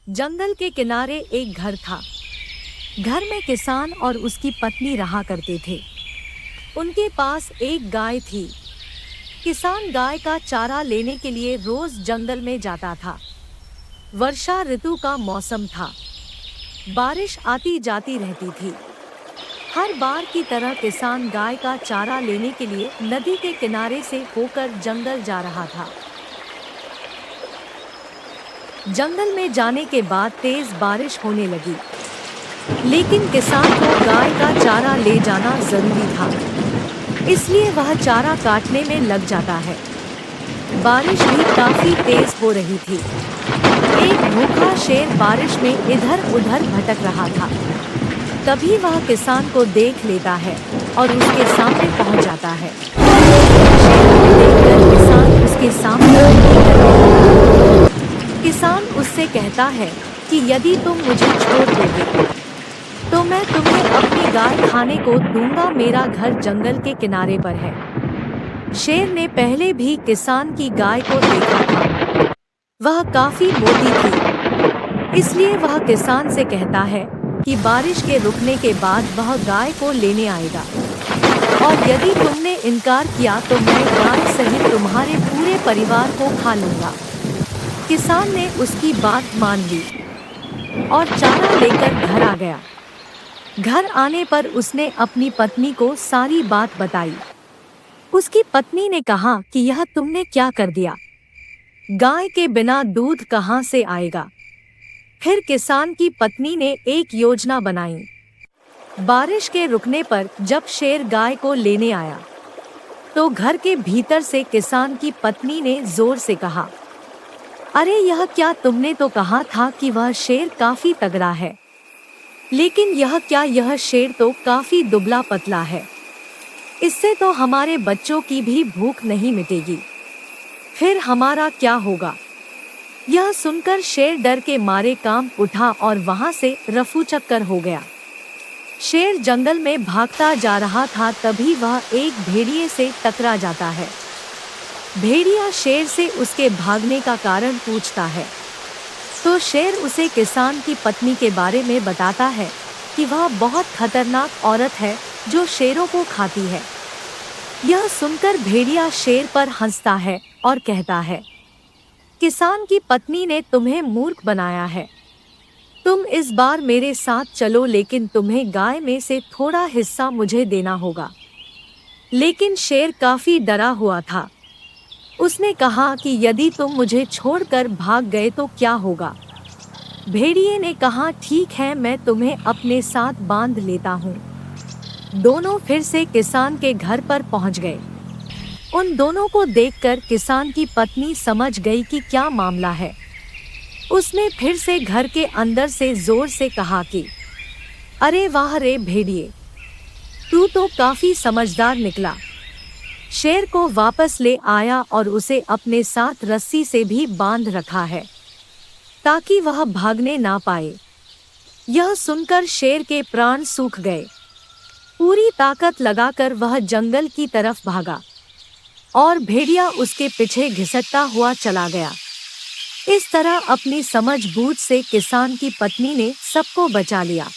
जंगल के किनारे एक घर था। घर में किसान और उसकी पत्नी रहा करते थे। उनके पास एक गाय थी। किसान गाय का चारा लेने के लिए रोज जंगल में जाता था। वर्षा ऋतु का मौसम था। बारिश आती जाती रहती थी। हर बार की तरह किसान गाय का चारा लेने के लिए नदी के किनारे से होकर जंगल जा रहा था। जंगल में जाने के बाद तेज बारिश होने लगी, लेकिन किसान को गाय का चारा ले जाना जरूरी था, इसलिए वह चारा काटने में लग जाता है। बारिश भी काफी तेज हो रही थी। एक भूखा शेर बारिश में इधर उधर भटक रहा था। तभी वह किसान को देख लेता है और उसके सामने पहुंच जाता है। शेर को देखकर किसान उसके सामने किसान उससे कहता है कि यदि तुम मुझे छोड़ दोगे तो मैं तुम्हें अपनी गाय खाने को दूंगा। मेरा घर जंगल के किनारे पर है। शेर ने पहले भी किसान की गाय को देखा था। वह काफी मोटी थी, इसलिए वह किसान से कहता है कि बारिश के रुकने के बाद वह गाय को लेने आएगा, और यदि तुमने इनकार किया तो मैं गाय सहित तुम्हारे पूरे परिवार को खा लूंगा। किसान ने उसकी बात मान ली और चारा लेकर घर आ गया। घर आने पर उसने अपनी पत्नी को सारी बात बताई। उसकी पत्नी ने कहा कि यह तुमने क्या कर दिया? गाय के बिना दूध कहाँ से आएगा? फिर किसान की पत्नी ने एक योजना बनाई। बारिश के रुकने पर जब शेर गाय को लेने आया तो घर के भीतर से किसान की पत्नी ने जोर से कहा, अरे यह क्या? तुमने तो कहा था कि वह शेर काफी तगड़ा है, लेकिन यह क्या? यह शेर तो काफी दुबला पतला है। इससे तो हमारे बच्चों की भी भूख नहीं मिटेगी। फिर हमारा क्या होगा? यह सुनकर शेर डर के मारे कांप उठा और वहां से रफू चक्कर हो गया। शेर जंगल में भागता जा रहा था, तभी वह एक भेड़िए से टकरा जाता है। भेड़िया शेर से उसके भागने का कारण पूछता है, तो शेर उसे किसान की पत्नी के बारे में बताता है कि वह बहुत खतरनाक औरत है जो शेरों को खाती है। यह सुनकर भेड़िया शेर पर हंसता है और कहता है, किसान की पत्नी ने तुम्हें मूर्ख बनाया है। तुम इस बार मेरे साथ चलो, लेकिन तुम्हें गाय में से थोड़ा हिस्सा मुझे देना होगा। लेकिन शेर काफी डरा हुआ था। उसने कहा कि यदि तुम मुझे छोड़कर भाग गए तो क्या होगा? भेड़िए ने कहा, ठीक है, मैं तुम्हें अपने साथ बांध लेता हूँ। दोनों फिर से किसान के घर पर पहुँच गए। उन दोनों को देखकर किसान की पत्नी समझ गई कि क्या मामला है। उसने फिर से घर के अंदर से जोर से कहा कि अरे वाह रे भेड़िए, तू तो काफी समझदार निकला। शेर को वापस ले आया और उसे अपने साथ रस्सी से भी बांध रखा है ताकि वह भागने ना पाए। यह सुनकर शेर के प्राण सूख गए। पूरी ताकत लगाकर वह जंगल की तरफ भागा और भेड़िया उसके पीछे घिसटता हुआ चला गया। इस तरह अपनी समझबूझ से किसान की पत्नी ने सबको बचा लिया।